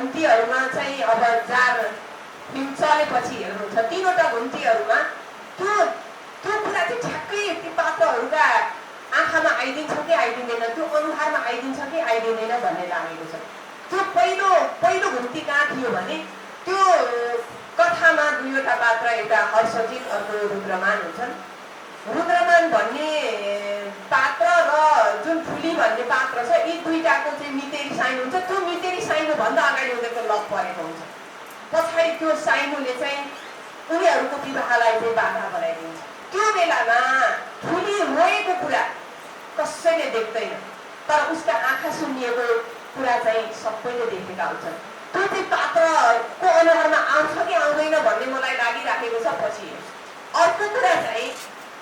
घुम्तीहरूमा चाहिँ अब जार फिल्म चलेपछि हेर्नुहुन्छ, तीनवटा घुम्तीहरूमा त्यो त्यो कुरा चाहिँ ठ्याक्कै ती पात्रहरूका आँखामा आइदिन्छ कि आइदिँदैन, त्यो अनुहारमा आइदिन्छ कि आइदिँदैन भन्ने लागेको छ। त्यो पहिलो घुम्ती कहाँ थियो भने त्यो कथामा दुईवटा पात्र, एउटा हर्षजित अर्को रुद्रमान हुन्छन्। रुद्रमान भन्ने पात्र र जुन ठुली भन्ने पात्र छ, यी दुईटाको चाहिँ मितेरी साइनो हुन्छ। त्यो मितेरी साइनो भन्दा अगाडि उनीहरूको लभ परेको हुन्छ। पछाडि त्यो साइनोले चाहिँ उनीहरूको विवाहलाई चाहिँ बाधा बनाइदिन्छ। त्यो बेलामा ठुली रोएको कुरा कसैले देख्दैन, तर उसका आँखा सुन्निएको कुरा चाहिँ सबैले देखेका हुन्छन्। त्यो चाहिँ पात्रको अनुहारमा आउँछ कि आउँदैन भन्ने मलाई लागिराखेको छ। पछि अर्को कुरा चाहिँ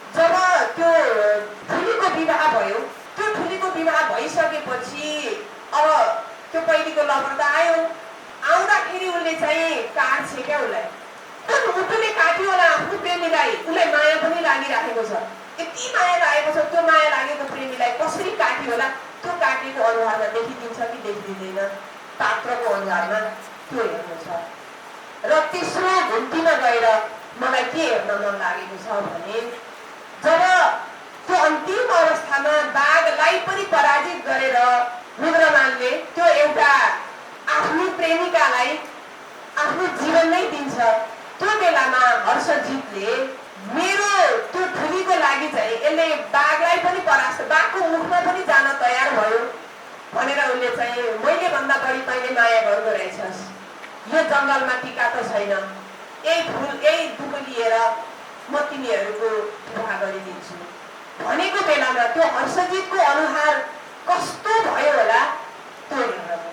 जब त्यो ठुलीको विवाह भयो, त्यो ठुलीको विवाह भइसकेपछि अब त्यो पहिलेको लभर त आयो, आउँदाखेरि उसले चाहिँ काट्छ क्या उसलाई। मुटुले काट्यो होला आफ्नो प्रेमीलाई, उसलाई माया पनि लागिराखेको छ। यति माया लागेको छ, त्यो माया लागेको प्रेमीलाई कसरी काट्यो होला, त्यो काटेको अनुहारमा देखिदिन्छ कि देखिदिँदैन, पात्रको अनुहारमा त्यो हेर्नु छ। र तेस्रो घुम्तीमा गएर मलाई के हेर्न मन लागेको छ भने जब त्यो अन्तिम अवस्थामा बाघलाई पनि पराजित गरेर रुद्रमानले त्यो एउटा आफ्नो प्रेमिकालाई आफ्नो जीवन नै दिन्छ, त्यो बेलामा हर्षजितले मेरो त्यो ठुलीको लागि चाहिँ यसले बाघलाई पनि परास्त, बाघको मुखमा पनि जान तयार भयो भनेर उसले चाहिँ मैले भन्दा बढी तैँले माया गर्दो रहेछस्, यो जङ्गलमा टिका त छैन, यही फुल यही दुःख लिएर म तिमीहरूको विवाह गरिदिन्छु भनेको बेलामा त्यो हर्षजितको अनुहार कस्तो भयो होला त्यो हेर्न